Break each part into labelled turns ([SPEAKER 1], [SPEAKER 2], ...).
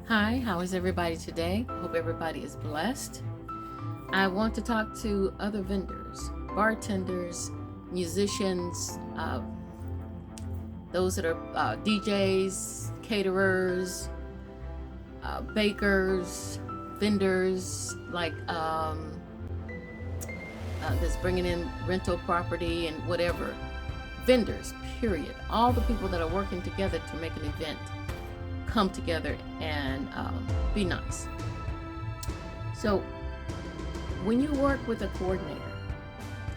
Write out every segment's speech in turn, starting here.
[SPEAKER 1] Hi, how is everybody today? Hope everybody is blessed. I want to talk to other vendors, bartenders, musicians, those that are DJs, caterers, bakers, vendors, like that's bringing in rental property and whatever. Vendors, period. All the people that are working together to make an event come together and be nice. So when you work with a coordinator,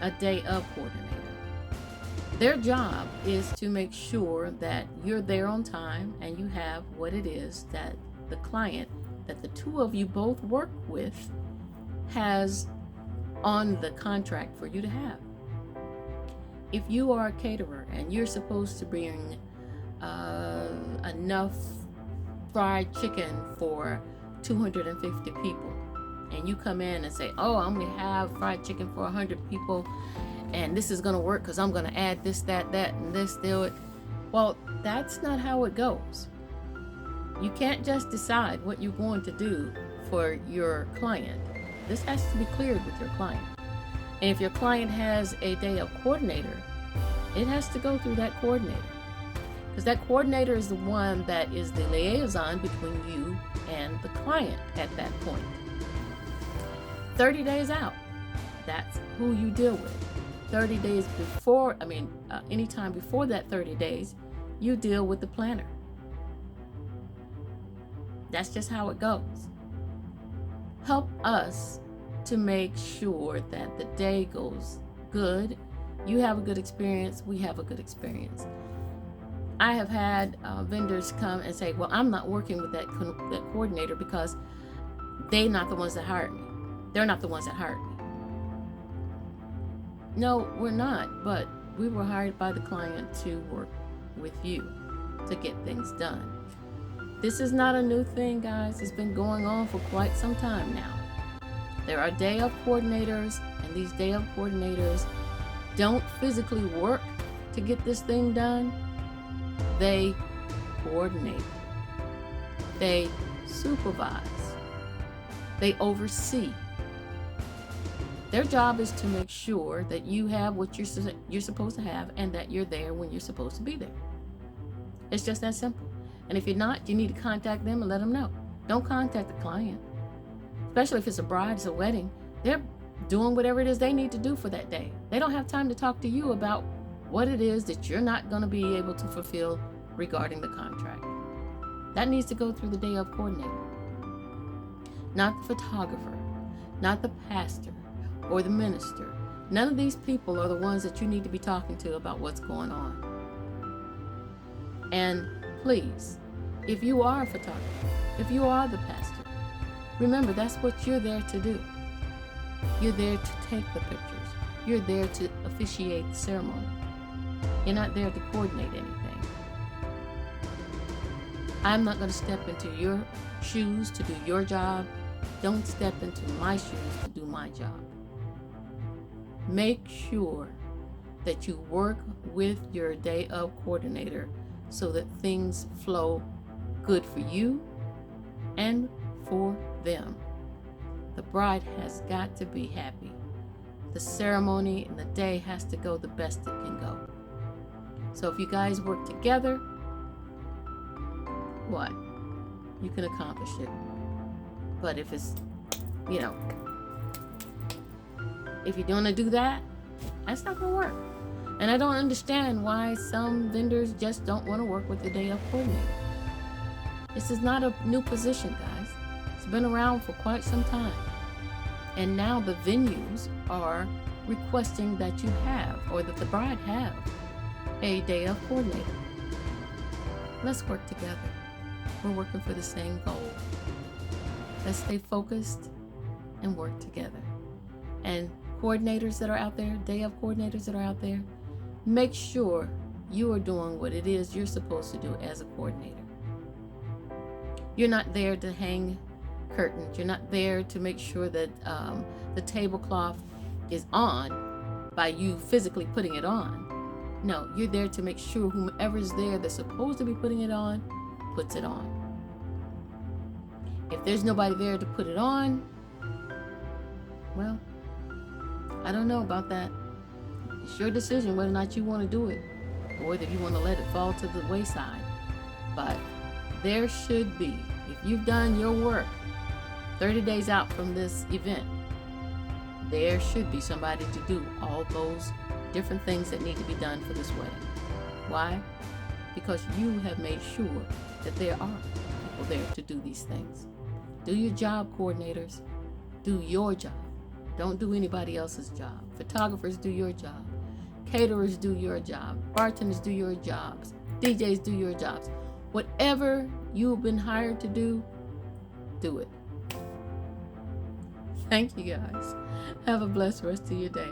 [SPEAKER 1] a day of coordinator, their job is to make sure that you're there on time and you have what it is that the client, that the two of you both work with, has on the contract for you to have. If you are a caterer and you're supposed to bring enough fried chicken for 250 people, and you come in and say, oh, I'm gonna have fried chicken for 100 people, and this is gonna work because I'm gonna add this, that, and this, do it. Well, that's not how it goes. You can't just decide what you're going to do for your client. This has to be cleared with your client. And if your client has a day of coordinator, it has to go through that coordinator. Because that coordinator is the one that is the liaison between you and the client at that point. 30 days out, that's who you deal with. 30 days before, anytime before that 30 days, you deal with the planner. That's just how it goes. Help us to make sure that the day goes good. You have a good experience, we have a good experience. I have had vendors come and say, well, I'm not working with that coordinator because they're not the ones that hired me. They're not the ones that hired me. No, we're not, but we were hired by the client to work with you to get things done. This is not a new thing, guys. It's been going on for quite some time now. There are day of coordinators, and these day of coordinators don't physically work to get this thing done. They coordinate, they supervise, they oversee. Their job is to make sure that you have what you're supposed to have and that you're there when you're supposed to be there. It's just that simple. And if you're not, you need to contact them and let them know. Don't contact the client, especially if it's a bride, it's a wedding. They're doing whatever it is they need to do for that day. They don't have time to talk to you about what it is that you're not going to be able to fulfill regarding the contract. That needs to go through the day of coordinator. Not the photographer, not the pastor or the minister. None of these people are the ones that you need to be talking to about what's going on. And please, if you are a photographer, if you are the pastor, remember that's what you're there to do. You're there to take the pictures. You're there to officiate the ceremony. You're not there to coordinate anything. I'm not going to step into your shoes to do your job. Don't step into my shoes to do my job. Make sure that you work with your day of coordinator so that things flow good for you and for them. The bride has got to be happy. The ceremony and the day has to go the best it can go. So if you guys work together, what? You can accomplish it. But if it's, if you're going to do that, that's not going to work. And I don't understand why some vendors just don't want to work with the day of coordinator. This is not a new position, guys. It's been around for quite some time. And now the venues are requesting that you have, or that the bride have, a day of coordinator. Let's work together. We're working for the same goal. Let's stay focused and work together. And coordinators that are out there, day of coordinators that are out there, make sure you are doing what it is you're supposed to do as a coordinator. You're not there to hang curtains. You're not there to make sure that the tablecloth is on by you physically putting it on. No, you're there to make sure whomever is there that's supposed to be putting it on, puts it on. If there's nobody there to put it on, well, I don't know about that. It's your decision whether or not you want to do it, or whether you want to let it fall to the wayside. But there should be, if you've done your work 30 days out from this event, there should be somebody to do all those different things that need to be done for this wedding. Why? Because you have made sure that there are people there to do these things. Do your job, coordinators. Do your job. Don't do anybody else's job. Photographers, do your job. Caterers, do your job. Bartenders, do your jobs. DJs, do your jobs. Whatever you've been hired to do it. Thank you, guys. Have a blessed rest of your day.